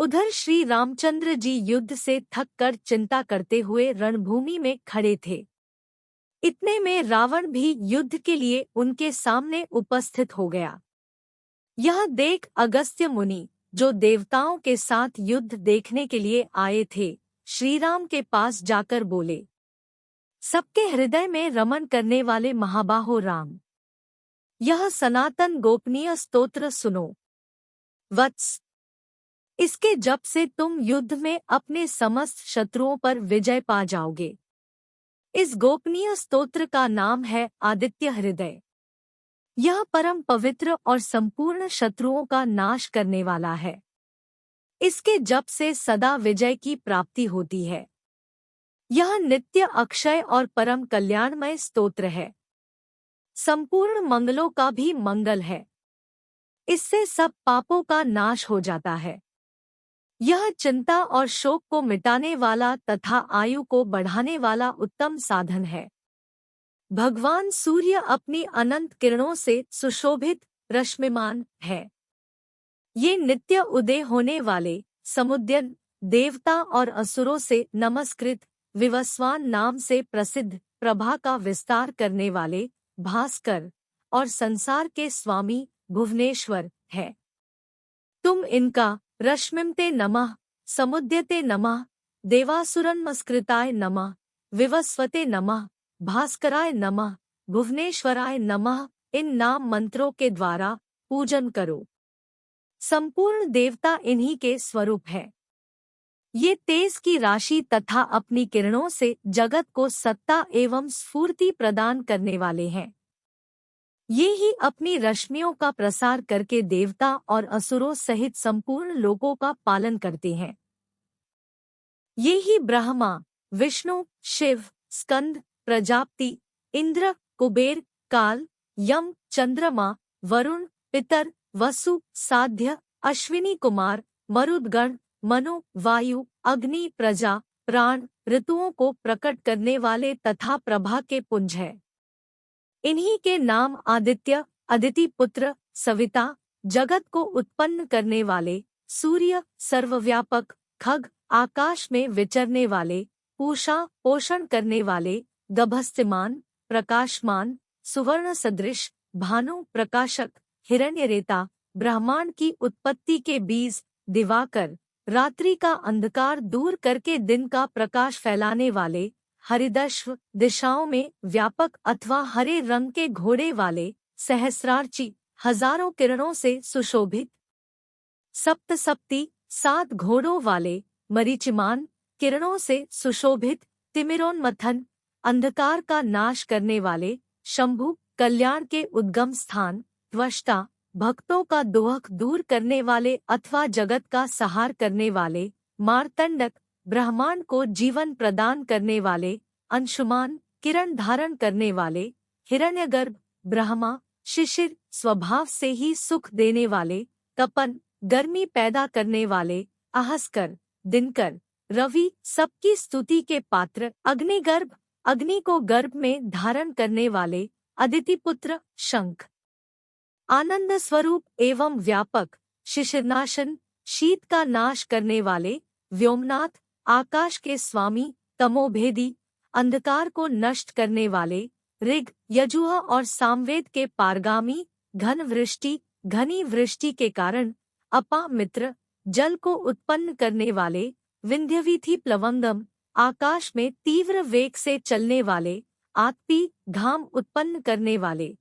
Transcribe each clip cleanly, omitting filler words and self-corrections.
उधर श्री रामचंद्र जी युद्ध से थक कर चिंता करते हुए रणभूमि में खड़े थे। इतने में रावण भी युद्ध के लिए उनके सामने उपस्थित हो गया। यह देख अगस्त्य मुनि, जो देवताओं के साथ युद्ध देखने के लिए आए थे, श्रीराम के पास जाकर बोले, सबके हृदय में रमन करने वाले महाबाहो राम, यह सनातन गोपनीय स्तोत्र सुनो। वत्स, इसके जप से तुम युद्ध में अपने समस्त शत्रुओं पर विजय पा जाओगे। इस गोपनीय स्तोत्र का नाम है आदित्य हृदय। यह परम पवित्र और संपूर्ण शत्रुओं का नाश करने वाला है। इसके जप से सदा विजय की प्राप्ति होती है। यह नित्य अक्षय और परम कल्याणमय स्तोत्र है। संपूर्ण मंगलों का भी मंगल है। इससे सब पापों का नाश हो जाता है। यह चिंता और शोक को मिटाने वाला तथा आयु को बढ़ाने वाला उत्तम साधन है। भगवान सूर्य अपनी अनंत किरणों से सुशोभित रश्मिमान है। ये नित्य उदय होने वाले समुद्यन देवता और असुरों से नमस्कृत विवस्वान नाम से प्रसिद्ध प्रभा का विस्तार करने वाले भास्कर और संसार के स्वामी भुवनेश्वर है। तुम इनका रश्मिमते नमः, समुद्यते नमः, देवासुरन्मस्कृताय नमः, विवस्वते नमः, भास्कराय नमः, भुवनेश्वराय नमः इन नाम मंत्रों के द्वारा पूजन करो। संपूर्ण देवता इन्हीं के स्वरूप है। ये तेज की राशि तथा अपनी किरणों से जगत को सत्ता एवं स्फूर्ति प्रदान करने वाले हैं। ये ही अपनी रश्मियों का प्रसार करके देवता और असुरों सहित संपूर्ण लोगों का पालन करते हैं। ये ही ब्रह्मा, विष्णु, शिव, स्कंद, प्रजापति, इंद्र, कुबेर, काल, यम, चंद्रमा, वरुण, पितर, वसु, साध्य, अश्विनी कुमार, मरुदगण, मनु, वायु, अग्नि, प्रजा, प्राण, ऋतुओं को प्रकट करने वाले तथा प्रभा के पुंज है। इन्हीं के नाम आदित्य, अदिति पुत्र, सविता, जगत को उत्पन्न करने वाले, सूर्य, सर्वव्यापक, खग, आकाश में विचरने वाले, पूषा, पोषण करने वाले, गभस्तिमान, प्रकाशमान, सुवर्ण सदृश, भानु, प्रकाशक, हिरण्यरेता, ब्रह्मांड की उत्पत्ति के बीज, दिवाकर, रात्रि का अंधकार दूर करके दिन का प्रकाश फैलाने वाले, हरिदश्व, दिशाओं में व्यापक अथवा हरे रंग के घोड़े वाले, सहस्रार्ची, हजारों किरणों से सुशोभित, सप्तसप्ती, 7 घोड़ों वाले, मरीचिमान, किरणों से सुशोभित, तिमिरोन्मथन, अंधकार का नाश करने वाले, शंभु, कल्याण के उद्गम स्थान, त्वष्टा, भक्तों का दोहक दूर करने वाले अथवा जगत का सहार करने वाले, मार्तंडक, ब्रह्मांड को जीवन प्रदान करने वाले, अंशुमान, किरण धारण करने वाले, हिरण्यगर्भ, ब्रह्मा, शिशिर, स्वभाव से ही सुख देने वाले, तपन, गर्मी पैदा करने वाले, अहस्कर, दिनकर, रवि, सबकी स्तुति के पात्र, अग्निगर्भ, अग्नि को गर्भ में धारण करने वाले, अदितिपुत्र, शंख, आनंद स्वरूप एवं व्यापक, शिशिरनाशन, शीत का नाश करने वाले, व्योमनाथ, आकाश के स्वामी, तमोभेदी, अंधकार को नष्ट करने वाले, ऋग, यजुः और सामवेद के पारगामी, घन वृष्टि, घनी वृष्टि के कारण अपा मित्र, जल को उत्पन्न करने वाले, विंध्यवीथि प्लवंगम, आकाश में तीव्र वेग से चलने वाले, आत्पी, घाम उत्पन्न करने वाले,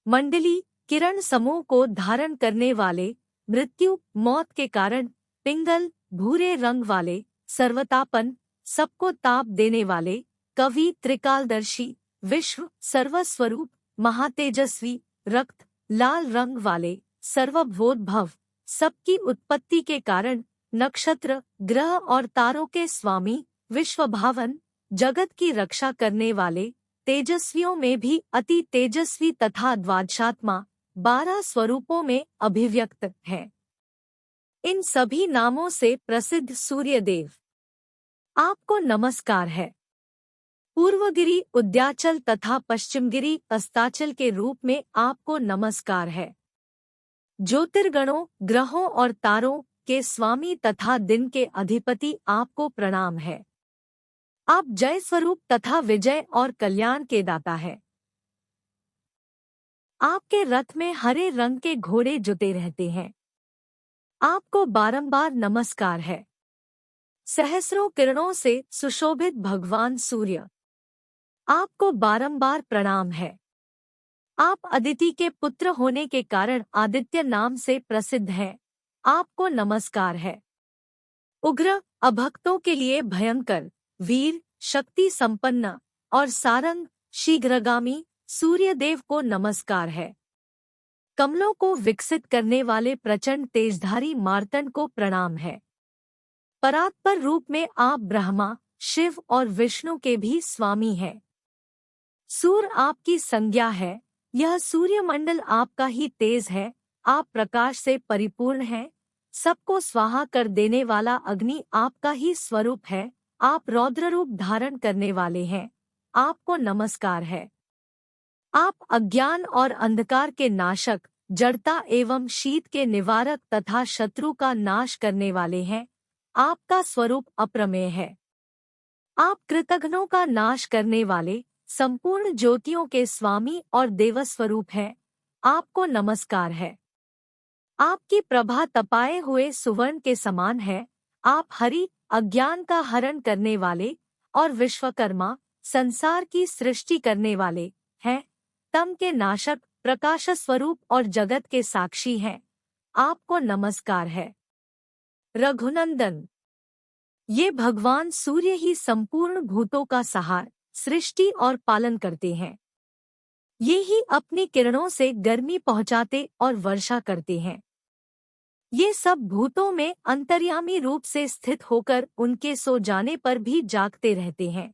मंडली, किरण समूह को धारण करने वाले, मृत्यु, मौत के कारण, पिंगल, भूरे रंग वाले, सर्वतापन, सबको ताप देने वाले, कवि, त्रिकालदर्शी, विश्व, सर्वस्वरूप, महातेजस्वी, रक्त, लाल रंग वाले, सर्वभूतभव, सबकी उत्पत्ति के कारण, नक्षत्र, ग्रह और तारों के स्वामी, विश्वभावन, जगत की रक्षा करने वाले, तेजस्वियों में भी अति तेजस्वी तथा द्वादशात्मा, 12 स्वरूपों में अभिव्यक्त है। इन सभी नामों से प्रसिद्ध सूर्यदेव आपको नमस्कार है। पूर्वगिरी, उद्याचल तथा पश्चिमगिरी, अस्ताचल के रूप में आपको नमस्कार है। ज्योतिर्गणों, ग्रहों और तारों, के स्वामी तथा दिन के अधिपति आपको प्रणाम है। आप जय स्वरूप तथा विजय और कल्याण के दाता है। आपके रथ में हरे रंग के घोड़े जुते रहते हैं। आपको बारंबार नमस्कार है। सहस्रों किरणों से सुशोभित भगवान सूर्य, आपको बारंबार प्रणाम है। आप अदिति के पुत्र होने के कारण आदित्य नाम से प्रसिद्ध हैं। आपको नमस्कार है। उग्र, अभक्तों के लिए भयंकर, वीर, शक्ति संपन्न और सारंग, शीघ्रगामी सूर्यदेव को नमस्कार है। कमलों को विकसित करने वाले प्रचंड तेजधारी मार्तंड को प्रणाम है। परात्पर रूप में आप ब्रह्मा, शिव और विष्णु के भी स्वामी हैं। सूर्य आपकी संज्ञा है। यह सूर्यमंडल आपका ही तेज है। आप प्रकाश से परिपूर्ण हैं। सबको स्वाहा कर देने वाला अग्नि आपका ही स्वरूप है। आप रौद्र रूप धारण करने वाले हैं। आपको नमस्कार है। आप अज्ञान और अंधकार के नाशक, जड़ता एवं शीत के निवारक तथा शत्रु का नाश करने वाले हैं। आपका स्वरूप अप्रमेय है। आप कृतघ्नों का नाश करने वाले, संपूर्ण ज्योतियों के स्वामी और देवस्वरूप हैं। आपको नमस्कार है। आपकी प्रभा तपाए हुए सुवर्ण के समान है। आप हरि, अज्ञान का हरण करने वाले और विश्वकर्मा, संसार की सृष्टि करने वाले हैं। तम के नाशक, प्रकाश स्वरूप और जगत के साक्षी हैं। आपको नमस्कार है। रघुनंदन, ये भगवान सूर्य ही संपूर्ण भूतों का सहार, सृष्टि और पालन करते हैं। ये ही अपनी किरणों से गर्मी पहुंचाते और वर्षा करते हैं। ये सब भूतों में अंतर्यामी रूप से स्थित होकर उनके सो जाने पर भी जागते रहते हैं।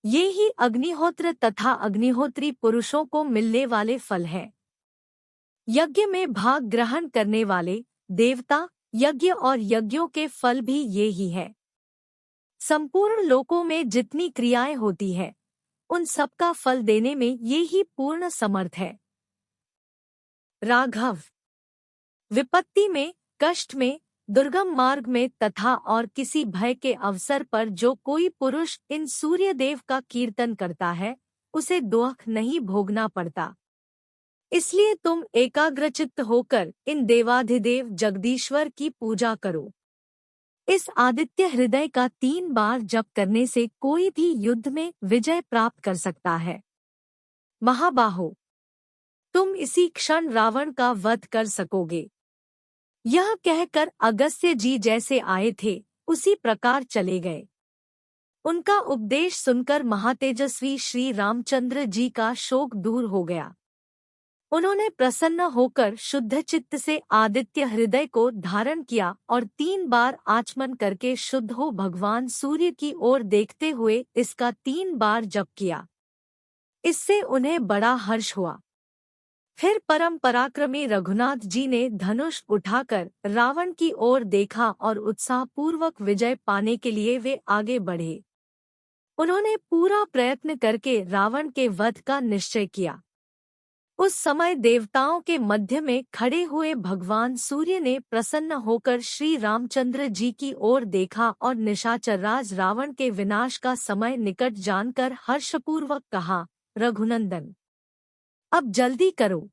ये ही अग्निहोत्र तथा अग्निहोत्री पुरुषों को मिलने वाले फल हैं। यज्ञ में भाग ग्रहण करने वाले देवता, यज्ञ और यज्ञों के फल भी ये ही है। संपूर्ण लोकों में जितनी क्रियाएं होती है, उन सबका फल देने में ये ही पूर्ण समर्थ है। राघव, विपत्ति में, कष्ट में, दुर्गम मार्ग में तथा और किसी भय के अवसर पर जो कोई पुरुष इन सूर्यदेव का कीर्तन करता है, उसे दुख नहीं भोगना पड़ता। इसलिए तुम एकाग्रचित्त होकर इन देवाधिदेव जगदीश्वर की पूजा करो। इस आदित्य हृदय का 3 बार जप करने से कोई भी युद्ध में विजय प्राप्त कर सकता है। महाबाहो, तुम इसी क्षण रावण का वध कर सकोगे। यह कहकर अगस्त्य जी जैसे आए थे, उसी प्रकार चले गए। उनका उपदेश सुनकर महातेजस्वी श्री रामचंद्र जी का शोक दूर हो गया। उन्होंने प्रसन्न होकर शुद्ध चित्त से आदित्य हृदय को धारण किया और 3 बार आचमन करके शुद्ध हो भगवान सूर्य की ओर देखते हुए इसका 3 बार जप किया। इससे उन्हें बड़ा हर्ष हुआ। फिर परम पराक्रमी रघुनाथ जी ने धनुष उठाकर रावण की ओर देखा और उत्साहपूर्वक विजय पाने के लिए वे आगे बढ़े। उन्होंने पूरा प्रयत्न करके रावण के वध का निश्चय किया। उस समय देवताओं के मध्य में खड़े हुए भगवान सूर्य ने प्रसन्न होकर श्री रामचंद्र जी की ओर देखा और निशाचर राज रावण के विनाश का समय निकट जानकर हर्षपूर्वक कहा, रघुनंदन, अब जल्दी करो।